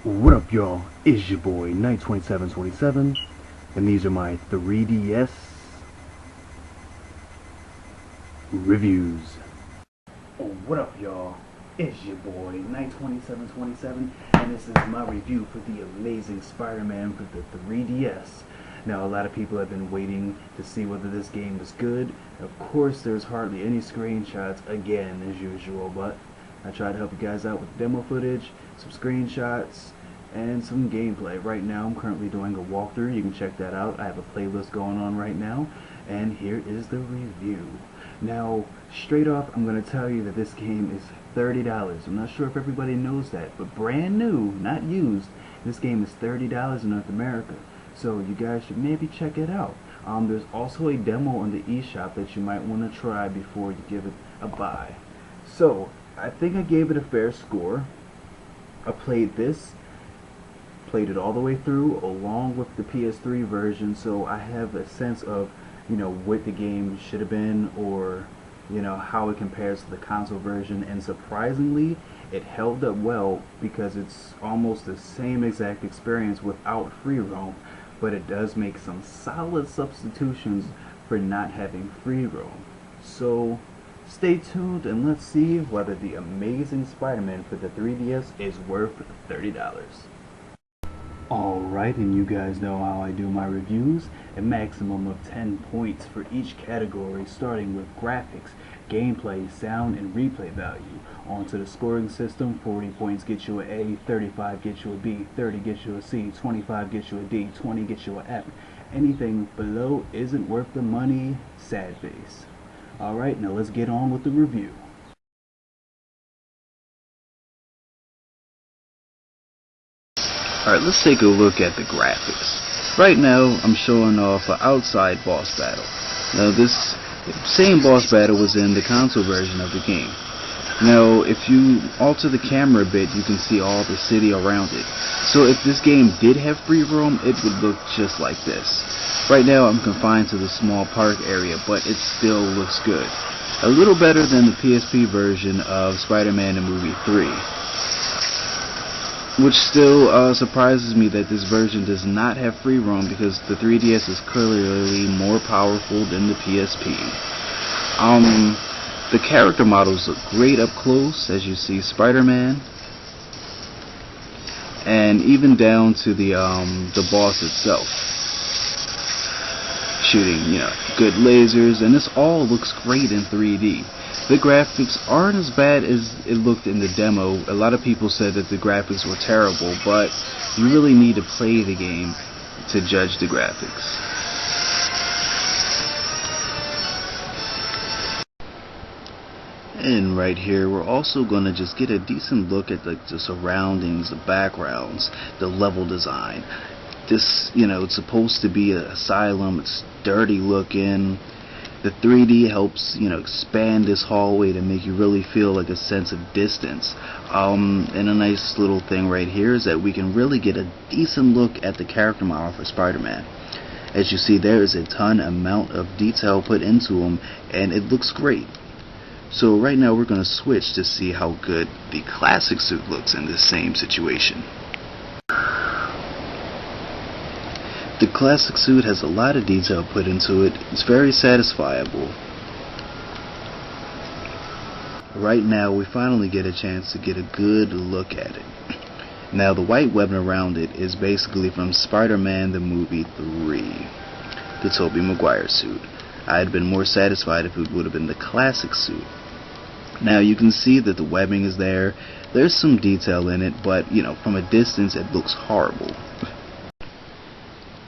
What up, y'all? It's your boy Knight2727, and these are my 3DS reviews. What up, y'all? It's your boy Knight2727, and this is my review for the amazing Spider-Man for the 3DS. Now, a lot of people have been waiting to see whether this game was good. Of course, there's hardly any screenshots, again, as usual, but I tried to help you guys out with demo footage, some screenshots, and some gameplay. Right now, I'm currently doing a walkthrough. You can check that out. I have a playlist going on right now, and here is the review. Now, straight off, I'm going to tell you that this game is $30. I'm not sure if everybody knows that, but brand new, not used, this game is $30 in North America. So you guys should maybe check it out. There's also a demo on the eShop that you might want to try before you give it a buy. So, I think I gave it a fair score. I played this, played it all the way through along with the PS3 version, so I have a sense of, what the game should have been, or, how it compares to the console version, and surprisingly, it held up well because it's almost the same exact experience without free roam, but it does make some solid substitutions for not having free roam. So, stay tuned and let's see whether the amazing Spider-Man for the 3DS is worth $30. Alright, and you guys know how I do my reviews. A maximum of 10 points for each category, starting with graphics, gameplay, sound, and replay value. Onto the scoring system, 40 points gets you an A, 35 gets you a B, 30 gets you a C, 25 gets you a D, 20 gets you an F. Anything below isn't worth the money, sad face. Alright, now let's get on with the review. Alright, let's take a look at the graphics. Right now, I'm showing off an outside boss battle. Now, this same boss battle was in the console version of the game. Now, if you alter the camera a bit, you can see all the city around it. So if this game did have free roam, it would look just like this. Right now, I'm confined to the small park area, but it still looks good. A little better than the PSP version of Spider-Man the Movie 3. Which still surprises me that this version does not have free roam, because the 3DS is clearly more powerful than the PSP. The character models look great up close, as you see Spider-Man, and even down to the boss itself, shooting good lasers, and this all looks great in 3D. The graphics aren't as bad as it looked in the demo. A lot of people said that the graphics were terrible, but you really need to play the game to judge the graphics. And right here, we're also going to just get a decent look at the surroundings, the backgrounds, the level design. This, it's supposed to be an asylum. It's dirty looking. The 3D helps, expand this hallway to make you really feel like a sense of distance. And a nice little thing right here is that we can really get a decent look at the character model for Spider-Man. As you see, there is a ton amount of detail put into him, and it looks great. So right now we're going to switch to see how good the classic suit looks in this same situation. The classic suit has a lot of detail put into it. It's very satisfiable. Right now we finally get a chance to get a good look at it. Now the white webbing around it is basically from Spider-Man the Movie 3, the Tobey Maguire suit. I had been more satisfied if it would have been the classic suit. Now you can see that the webbing is there. There's some detail in it, but from a distance it looks horrible.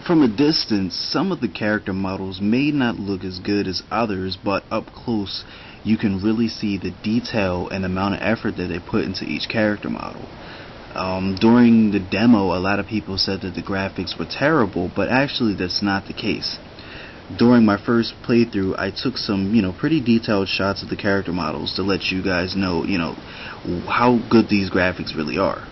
From a distance, some of the character models may not look as good as others, but up close you can really see the detail and amount of effort that they put into each character model. During the demo, a lot of people said that the graphics were terrible, but actually that's not the case. During my first playthrough, I took some, pretty detailed shots of the character models to let you guys know, how good these graphics really are.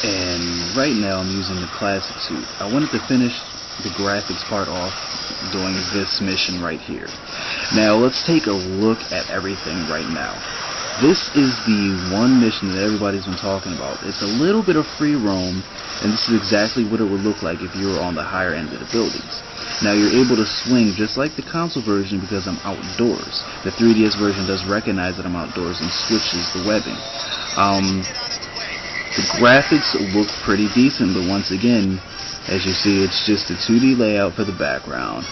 And right now I'm using the classic suit. I wanted to finish the graphics part off doing this mission right here. Now let's take a look at everything right now. This is the one mission that everybody's been talking about. It's a little bit of free roam, and this is exactly what it would look like if you were on the higher end of the buildings. Now you're able to swing just like the console version because I'm outdoors. The 3DS version does recognize that I'm outdoors and switches the webbing. The graphics look pretty decent, but once again, as you see, it's just a 2D layout for the background.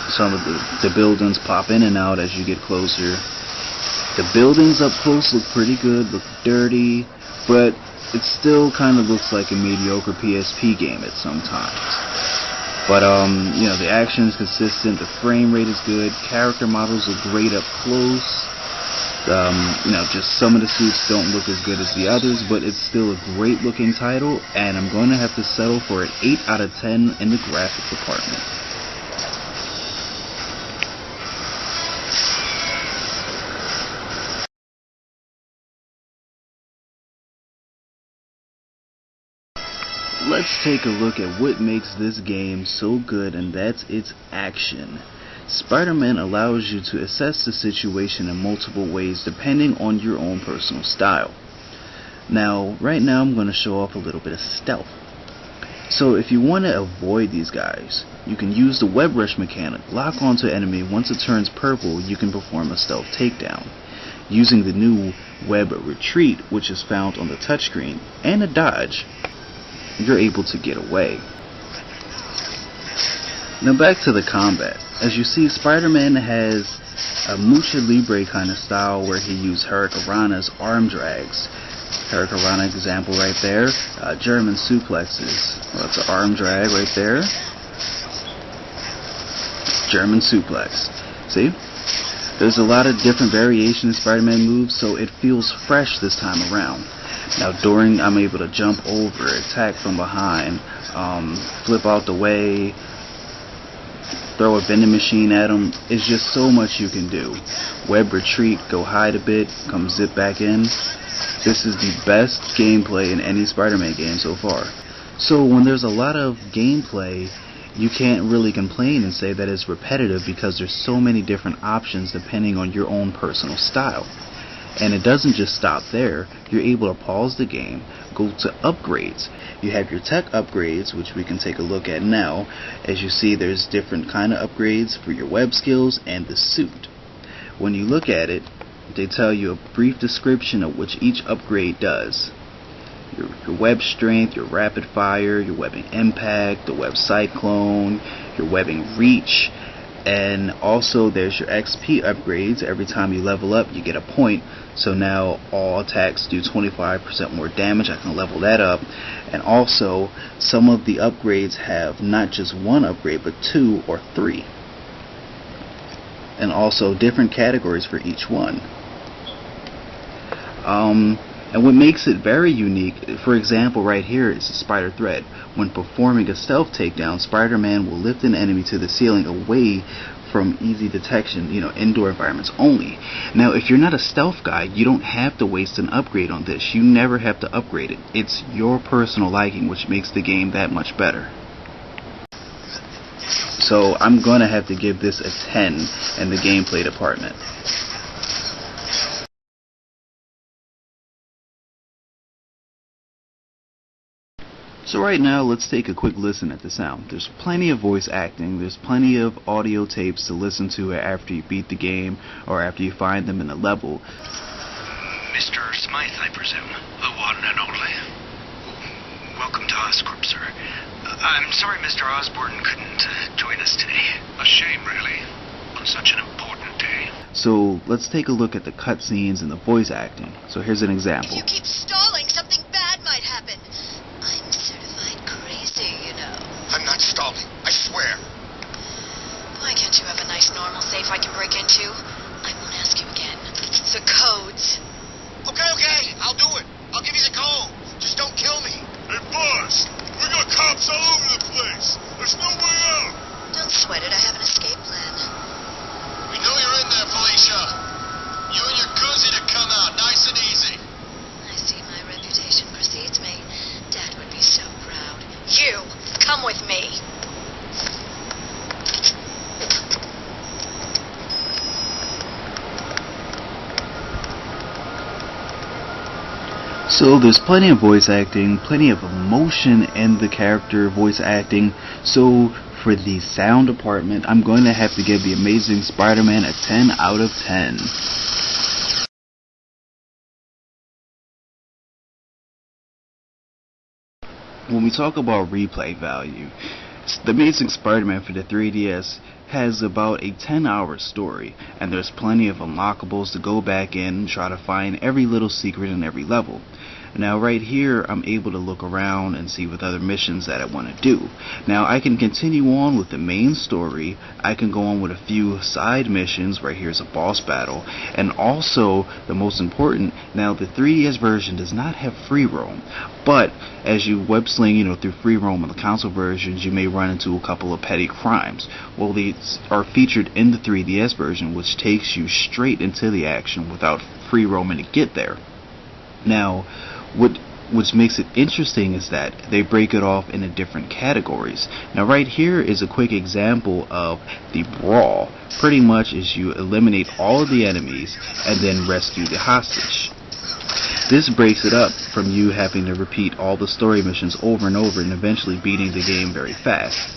Some of the buildings pop in and out as you get closer. The buildings up close look pretty good, look dirty, but it still kind of looks like a mediocre PSP game at some times. But you know, the action is consistent, the frame rate is good, character models look great up close. You know, just some of the suits don't look as good as the others, but it's still a great looking title, and I'm going to have to settle for an 8 out of 10 in the graphics department. Let's take a look at what makes this game so good, and that's its action. Spider-Man allows you to assess the situation in multiple ways depending on your own personal style. Now, right now I'm going to show off a little bit of stealth. So if you want to avoid these guys, you can use the web rush mechanic. Lock onto an enemy. Once it turns purple, you can perform a stealth takedown. Using the new web retreat, which is found on the touchscreen, and a dodge, you're able to get away. Now back to the combat. As you see, Spider-Man has a Mucha Libre kind of style where he used Hurricanrana's arm drags. Hurricanrana example right there. German suplexes. Well, that's an arm drag right there. German suplex. See? There's a lot of different variations of Spider-Man moves, so it feels fresh this time around. Now during, I'm able to jump over, attack from behind, flip out the way, throw a vending machine at him. It's just so much you can do. Web retreat, go hide a bit, come zip back in. This is the best gameplay in any Spider-Man game so far. So when there's a lot of gameplay, you can't really complain and say that it's repetitive because there's so many different options depending on your own personal style. And it doesn't just stop there. You're able to pause the game, go to upgrades. You have your tech upgrades, which we can take a look at now. As you see, there's different kind of upgrades for your web skills and the suit. When you look at it, they tell you a brief description of what each upgrade does. Your web strength, your rapid fire, your webbing impact, the web cyclone, your webbing reach, and also there's your XP upgrades. Every time you level up, you get a point. So now all attacks do 25% more damage. I can level that up. And also, some of the upgrades have not just one upgrade, but 2 or 3. And also different categories for each one. And what makes it very unique, for example, right here is the spider thread. When performing a stealth takedown, Spider-Man will lift an enemy to the ceiling away from easy detection, indoor environments only. Now, if you're not a stealth guy, you don't have to waste an upgrade on this. You never have to upgrade it. It's your personal liking, which makes the game that much better. So I'm going to have to give this a 10 in the gameplay department. So right now, let's take a quick listen at the sound. There's plenty of voice acting, there's plenty of audio tapes to listen to after you beat the game or after you find them in a level. Mr. Smythe, I presume, the one and only. Welcome to Oscorp, sir. I'm sorry Mr. Osborn couldn't join us today. A shame, really, on such an important day. So let's take a look at the cutscenes and the voice acting. So here's an example. If you keep stalling, something bad might happen. I'm certified crazy, I'm not stalling, I swear. Why can't you have a nice normal safe I can break into? I won't ask you again. The codes. Okay, I'll do it. I'll give you the code. Just don't kill me. Hey, boss, we got cops all over the place. There's no way out. Don't sweat it, I have an escape plan. We know you're in there, Felicia. You and your koozie to come out, nice and easy. I see my reputation precedes me. Dad would be so proud. You, come with me. So there's plenty of voice acting, plenty of emotion in the character voice acting. So for the sound department, I'm going to have to give The Amazing Spider-Man a 10 out of 10. When we talk about replay value, The Amazing Spider-Man for the 3DS has about a 10-hour story, and there's plenty of unlockables to go back in and try to find every little secret in every level. Now right here I'm able to look around and see what other missions that I want to do. Now I can continue on with the main story, I can go on with a few side missions. Right here's a boss battle, and also the most important, now the 3DS version does not have free roam, but as you web sling through free roam on the console versions, you may run into a couple of petty crimes. Well, they are featured in the 3DS version, which takes you straight into the action without free roaming to get there. Now which makes it interesting is that they break it off into different categories. Now right here is a quick example of the Brawl. Pretty much is you eliminate all of the enemies and then rescue the hostage. This breaks it up from you having to repeat all the story missions over and over and eventually beating the game very fast.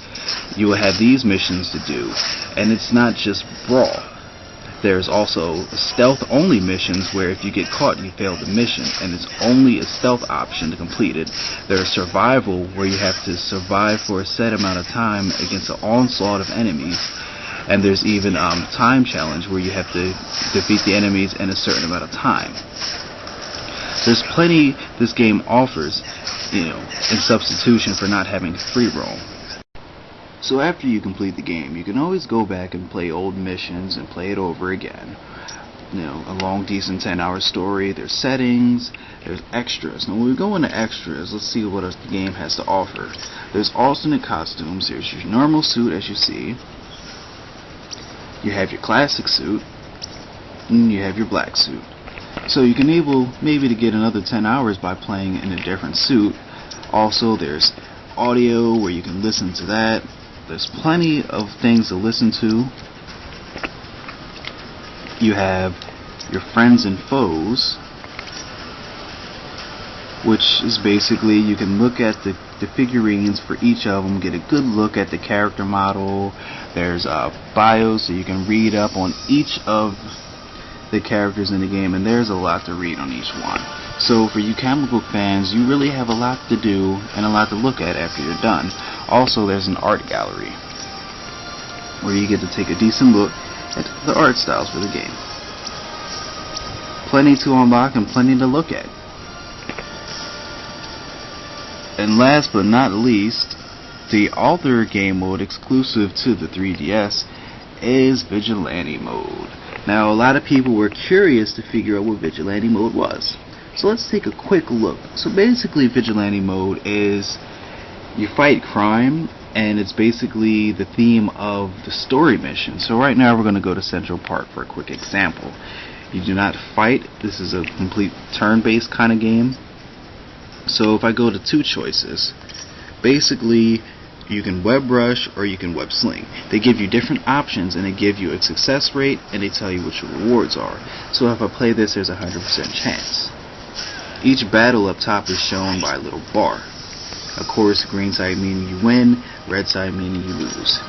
You will have these missions to do, and it's not just Brawl. There's also stealth only missions where if you get caught you fail the mission, and it's only a stealth option to complete it. There's survival where you have to survive for a set amount of time against an onslaught of enemies, and there's even time challenge where you have to defeat the enemies in a certain amount of time. There's plenty this game offers, in substitution for not having free roam. So after you complete the game, you can always go back and play old missions and play it over again. A long, decent 10-hour story. There's settings, there's extras. Now when we go into extras, let's see what the game has to offer. There's alternate costumes. There's your normal suit, as you see. You have your classic suit, and you have your black suit. So you can maybe to get another 10 hours by playing in a different suit. Also, there's audio where you can listen to that. There's plenty of things to listen to. You have your friends and foes, which is basically you can look at the figurines for each of them, get a good look at the character model. There's bios, so you can read up on each of the characters in the game, and there's a lot to read on each one. So for you comic book fans, you really have a lot to do and a lot to look at after you're done. Also, there's an art gallery where you get to take a decent look at the art styles for the game. Plenty to unlock and plenty to look at. And last but not least, the Alter game mode exclusive to the 3DS is Vigilante Mode. Now a lot of people were curious to figure out what Vigilante Mode was. So let's take a quick look. So basically Vigilante Mode is you fight crime, and it's basically the theme of the story mission. So right now we're going to go to Central Park for a quick example. You do not fight. This is a complete turn-based kind of game. So if I go to two choices, basically you can web rush or you can web sling. They give you different options, and they give you a success rate, and they tell you what your rewards are. So if I play this, there's a 100% chance. Each battle up top is shown by a little bar. Of course, green side meaning you win, red side meaning you lose.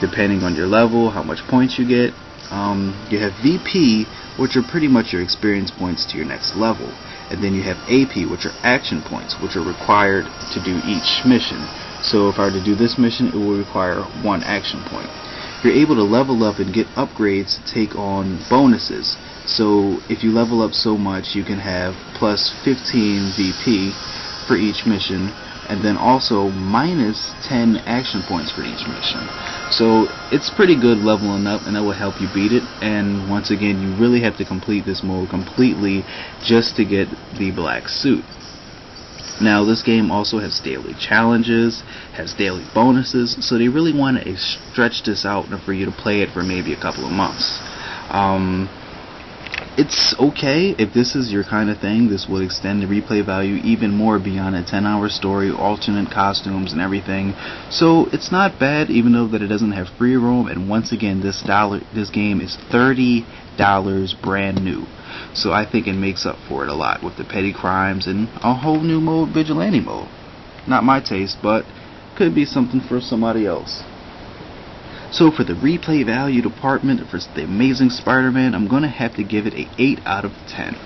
Depending on your level, how much points you get. You have VP, which are pretty much your experience points to your next level. And then you have AP, which are action points, which are required to do each mission. So if I were to do this mission, it will require 1 action point. You're able to level up and get upgrades to take on bonuses. So if you level up so much, you can have plus 15 VP for each mission, and then also minus 10 action points for each mission. So it's pretty good leveling up, and that will help you beat it. And once again, you really have to complete this mode completely just to get the black suit. Now this game also has daily challenges, has daily bonuses, so they really want to stretch this out for you to play it for maybe a couple of months. It's okay if this is your kind of thing. This would extend the replay value even more beyond a 10-hour story, alternate costumes and everything. So it's not bad, even though that it doesn't have free roam. And once again, this game is $30 brand new. So I think it makes up for it a lot with the petty crimes and a whole new mode, Vigilante Mode. Not my taste, but could be something for somebody else. So for the replay value department for the Amazing Spider-Man, I'm going to have to give it an 8 out of 10.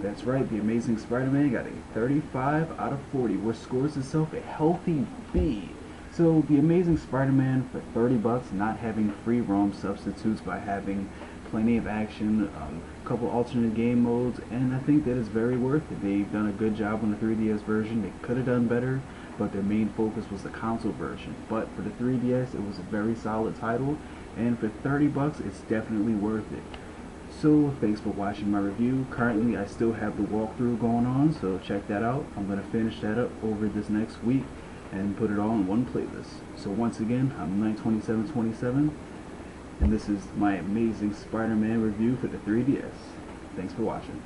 That's right, The Amazing Spider-Man got a 35 out of 40, which scores itself a healthy B. So The Amazing Spider-Man for $30, not having free roam substitutes by having plenty of action, a couple alternate game modes, and I think that is very worth it. They've done a good job on the 3DS version. They could have done better, but their main focus was the console version. But for the 3DS, it was a very solid title, and for $30, it's definitely worth it. So thanks for watching my review. Currently I still have the walkthrough going on, so check that out. I'm going to finish that up over this next week and put it all in one playlist. So once again, I'm 92727, and this is my Amazing Spider-Man review for the 3DS. Thanks for watching.